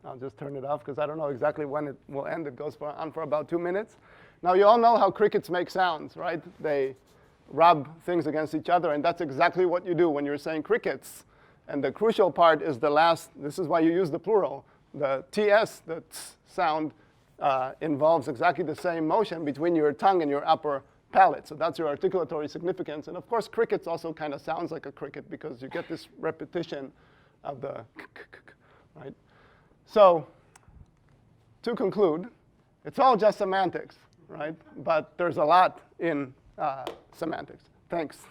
I'll just turn it off because I don't know exactly when it will end. It goes on for about 2 minutes. Now, you all know how crickets make sounds, right? They rub things against each other, and that's exactly what you do when you're saying crickets. And the crucial part is the last. This is why you use the plural. The TS, the ts sound, involves exactly the same motion between your tongue and your upper palate. So that's your articulatory significance. And of course, crickets also kind of sounds like a cricket because you get this repetition of the k-k-k, right? So to conclude, it's all just semantics, right? But there's a lot in semantics. Thanks.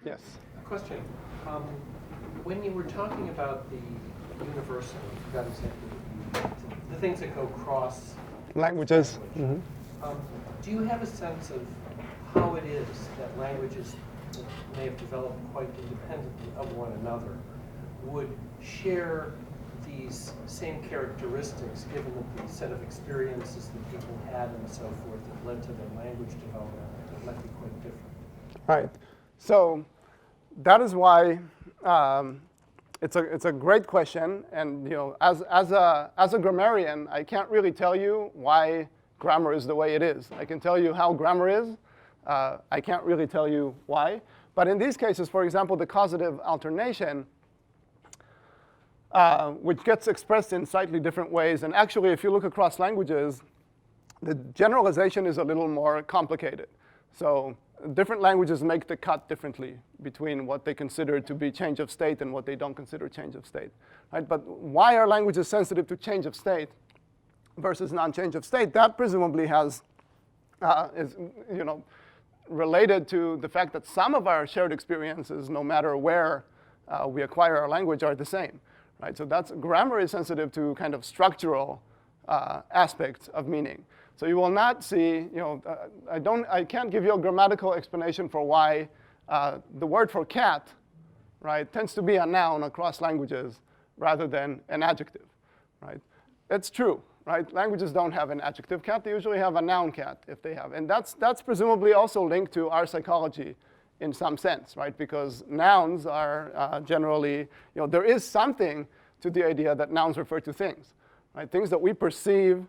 Yes. Question. When you were talking about the universal, I forgot exactly, the things that go cross Languages. language, do you have a sense of how it is that languages that may have developed quite independently of one another would share these same characteristics given the set of experiences that people had and so forth that led to their language development that might be quite different. Right. So that is why it's a great question, and as a grammarian, I can't really tell you why grammar is the way it is. I can tell you how grammar is. I can't really tell you why. But in these cases, for example, the causative alternation, which gets expressed in slightly different ways, and actually, if you look across languages, the generalization is a little more complicated. So different languages make the cut differently between what they consider to be change of state and what they don't consider change of state. Right? But why are languages sensitive to change of state versus non-change of state? That presumably is related to the fact that some of our shared experiences, no matter where we acquire our language, are the same. Right? So grammar is sensitive to kind of structural aspects of meaning. So you will not see, I can't give you a grammatical explanation for why the word for cat, right, tends to be a noun across languages rather than an adjective, right? It's true, right? Languages don't have an adjective cat. They usually have a noun cat if they have. And that's presumably also linked to our psychology in some sense, right? Because nouns are generally, there is something to the idea that nouns refer to things, right? Things that we perceive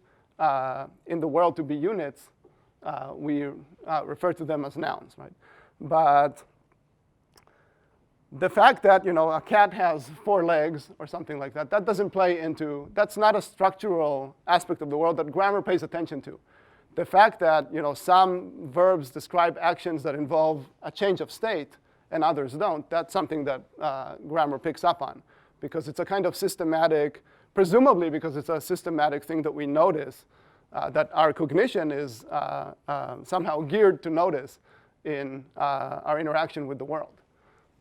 in the world to be units, we refer to them as nouns, right? But the fact that a cat has 4 legs or something like that, that doesn't play into, that's not a structural aspect of the world that grammar pays attention to. The fact that some verbs describe actions that involve a change of state and others don't, that's something that grammar picks up on, because it's a kind of systematic, presumably because it's a systematic thing that we notice, that our cognition is somehow geared to notice in our interaction with the world.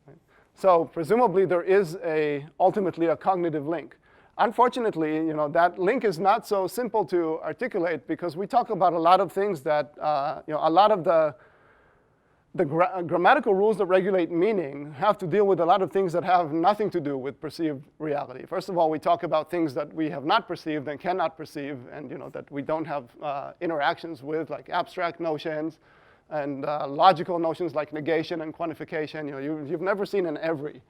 Right? So presumably there is ultimately a cognitive link. Unfortunately, that link is not so simple to articulate, because we talk about a lot of things that, a lot of the grammatical rules that regulate meaning have to deal with a lot of things that have nothing to do with perceived reality. First of all, we talk about things that we have not perceived and cannot perceive, and that we don't have interactions with, like abstract notions and logical notions like negation and quantification. You've never seen an every,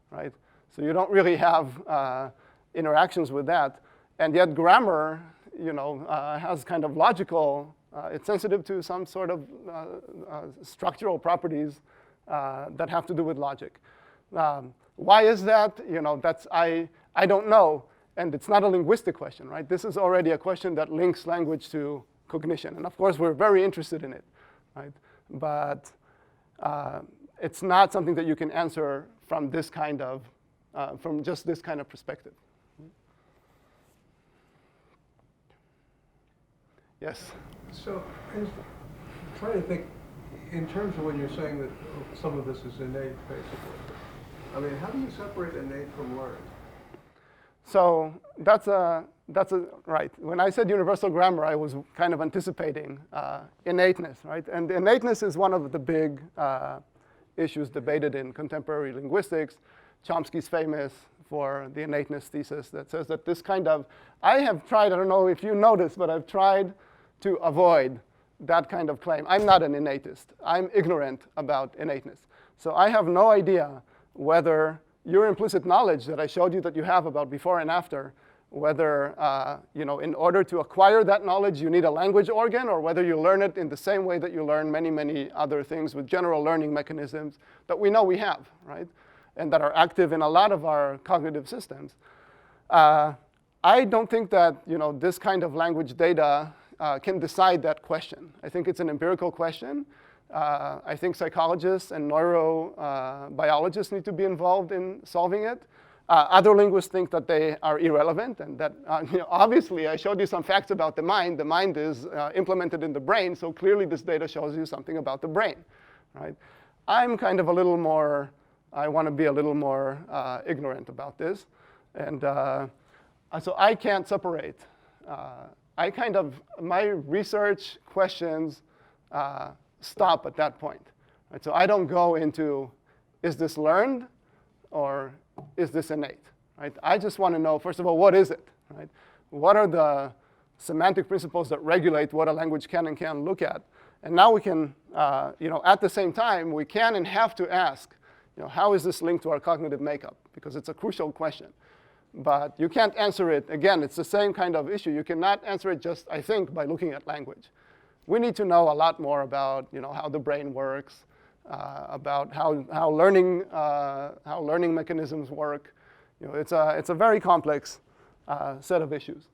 right? So you don't really have interactions with that. And yet grammar, has kind of logical, it's sensitive to some sort of structural properties that have to do with logic. Why is that? I don't know, and it's not a linguistic question, right? This is already a question that links language to cognition, and of course we're very interested in it, right? But it's not something that you can answer from this kind of, from just this kind of perspective. Yes? So I'm trying to think, in terms of when you're saying that some of this is innate, basically. I mean, how do you separate innate from learned? So that's right. When I said universal grammar, I was kind of anticipating innateness, right? And innateness is one of the big issues debated in contemporary linguistics. Chomsky's famous for the innateness thesis that says that this kind of, I have tried, I don't know if you noticed, but I've tried to avoid that kind of claim. I'm not an innatist. I'm ignorant about innateness. So I have no idea whether your implicit knowledge that I showed you that you have about before and after, whether in order to acquire that knowledge you need a language organ, or whether you learn it in the same way that you learn many, many other things with general learning mechanisms that we know we have, right? And that are active in a lot of our cognitive systems. I don't think that this kind of language data can decide that question. I think it's an empirical question. I think psychologists and neurobiologists need to be involved in solving it. Other linguists think that they are irrelevant, and that obviously I showed you some facts about the mind. The mind is implemented in the brain, so clearly this data shows you something about the brain, right? I'm kind of a little more, I want to be a little more ignorant about this, and so I can't separate. My research questions stop at that point. Right? So I don't go into, is this learned or is this innate? Right? I just want to know, first of all, what is it? Right? What are the semantic principles that regulate what a language can and can't look at? And now we can, at the same time, we can and have to ask, how is this linked to our cognitive makeup? Because it's a crucial question. But you can't answer it, again, it's the same kind of issue. You cannot answer it just, I think, by looking at language. We need to know a lot more about how the brain works, about how learning mechanisms work. It's a very complex set of issues.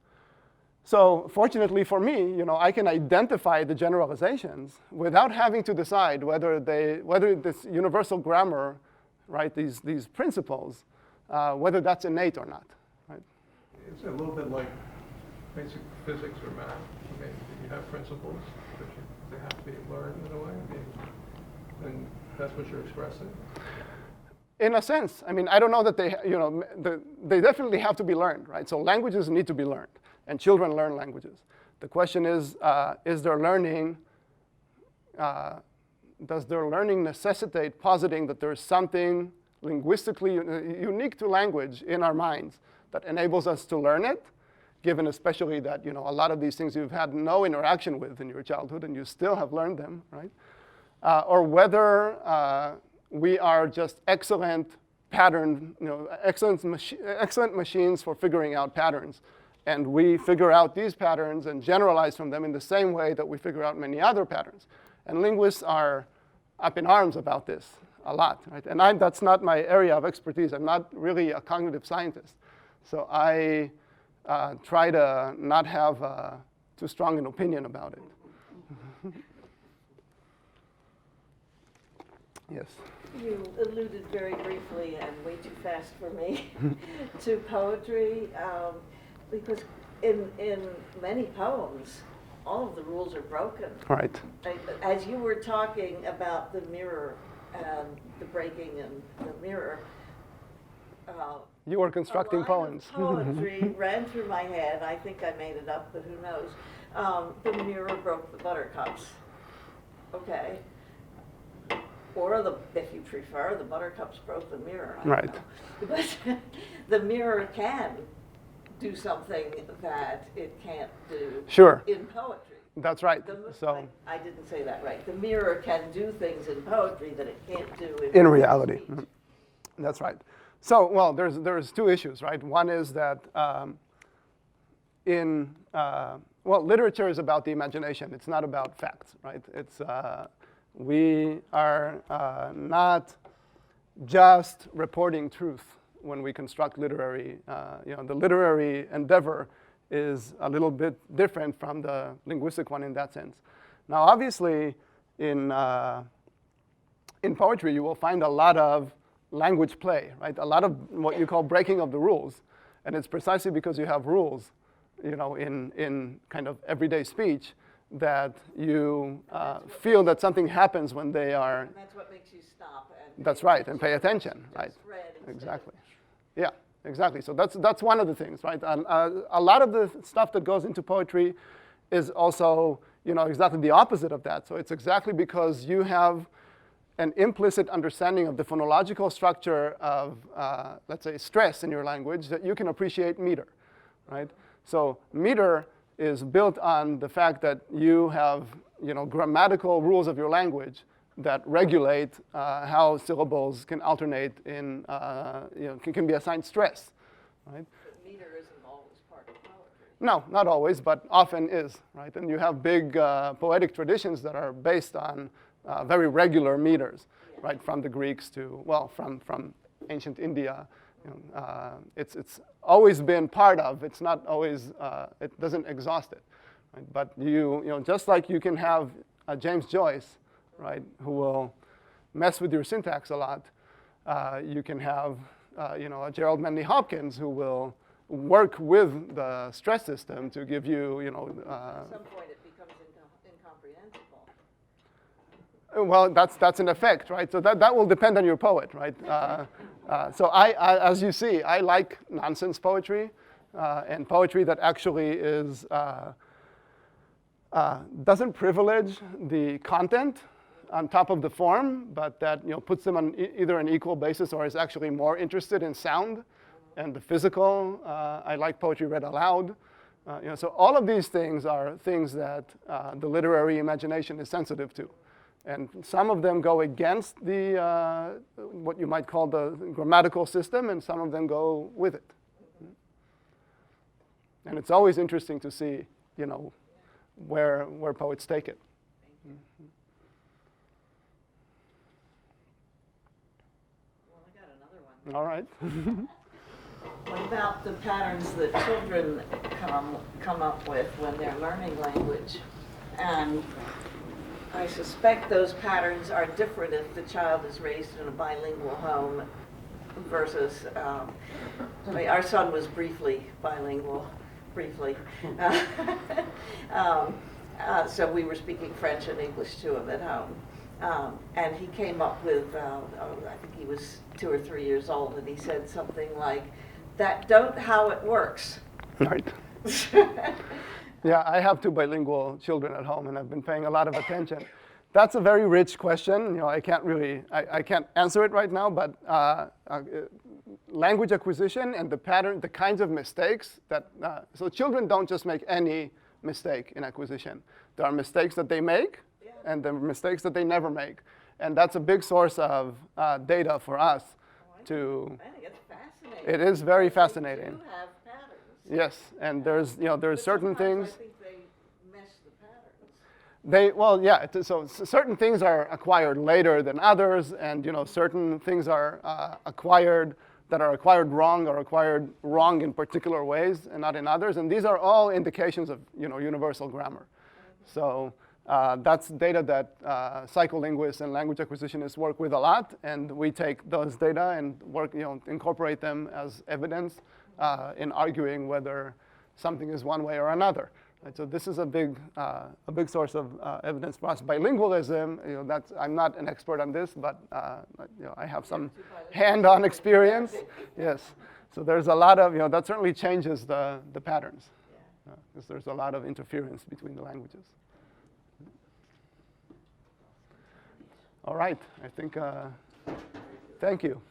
So fortunately for me, I can identify the generalizations without having to decide whether this universal grammar, right, these principles, whether that's innate or not. Right? It's a little bit like basic physics or math. I mean, you have principles, but they have to be learned in a way. And that's what you're expressing. In a sense, I mean, I don't know that they definitely have to be learned, right? So languages need to be learned, and children learn languages. The question is their learning, does their learning necessitate positing that there's something linguistically unique to language in our minds that enables us to learn it, given especially that a lot of these things you've had no interaction with in your childhood and you still have learned them, right? Or whether we are just excellent excellent machines for figuring out patterns. And we figure out these patterns and generalize from them in the same way that we figure out many other patterns. And linguists are up in arms about this a lot, right? And that's not my area of expertise. I'm not really a cognitive scientist. So I try to not have too strong an opinion about it. Yes. You alluded very briefly, and way too fast for me, to poetry, because in many poems, all of the rules are broken. Right. As you were talking about the mirror and the breaking and the mirror, you were constructing poems. Poetry ran through my head. I think I made it up, but who knows? The mirror broke the buttercups. Okay. Or if you prefer, the buttercups broke the mirror. I don't know. But the mirror can do something that it can't do in poetry. That's right. I didn't say that right. The mirror can do things in poetry that it can't do in reality. Mm-hmm. That's right. So, well, there's two issues, right? One is that literature is about the imagination. It's not about facts, right? We are not just reporting truth when we construct literary. The literary endeavor is a little bit different from the linguistic one in that sense. Now, obviously, in poetry, you will find a lot of language play, right? A lot of what you call breaking of the rules, and it's precisely because you have rules, in kind of everyday speech, that you feel that something happens when they are. And that's what makes you stop. That's right, and pay attention, right? Exactly. Yeah, exactly. So that's one of the things, right? And a lot of the stuff that goes into poetry is also, exactly the opposite of that. So it's exactly because you have an implicit understanding of the phonological structure of, let's say, stress in your language that you can appreciate meter, right? So meter is built on the fact that you have, grammatical rules of your language that regulate how syllables can alternate in, can be assigned stress, right? But meter isn't always part of poetry. No, not always, but often is, right? And you have big poetic traditions that are based on very regular meters, right? From the Greeks to, from ancient India. It's always been part of. It's not always. It doesn't exhaust it, right? But just like you can have a James Joyce, right, who will mess with your syntax a lot. You can have a Gerald Manley Hopkins who will work with the stress system to give you At some point, it becomes incomprehensible. Well, that's an effect, right? So that will depend on your poet, right? So as you see, I like nonsense poetry and poetry that actually is doesn't privilege the content, on top of the form, but that puts them on either an equal basis or is actually more interested in sound and the physical. I like poetry read aloud. So all of these things are things that the literary imagination is sensitive to. And some of them go against the, what you might call the grammatical system, and some of them go with it. And it's always interesting to see, where poets take it. Well, I got another one. All right. What about the patterns that children come up with when they're learning language? And I suspect those patterns are different if the child is raised in a bilingual home versus, our son was briefly bilingual, briefly. So we were speaking French and English to him at home. And he came up with, I think he was 2 or 3 years old, and he said something like, "That don't how it works." Right. Yeah, I have 2 bilingual children at home, and I've been paying a lot of attention. That's a very rich question. I can't really, I can't answer it right now, but language acquisition and the pattern, the kinds of mistakes that, so children don't just make any mistake in acquisition. There are mistakes that they make, and there are mistakes that they never make. And that's a big source of data for us to. I think it's fascinating. It is very fascinating. They do have patterns. Yes, and there's certain things. I think they mesh the patterns. Well, yeah. So certain things are acquired later than others, and certain things are acquired wrong or acquired wrong in particular ways and not in others. And these are all indications of universal grammar. So that's data that psycholinguists and language acquisitionists work with a lot, and we take those data and incorporate them as evidence in arguing whether something is one way or another. Right? So this is a big source of evidence for us. Bilingualism, I'm not an expert on this, but I have some hand-on experience. Yes. So there's a lot of, that certainly changes the patterns, because there's a lot of interference between the languages. All right, I think, thank you.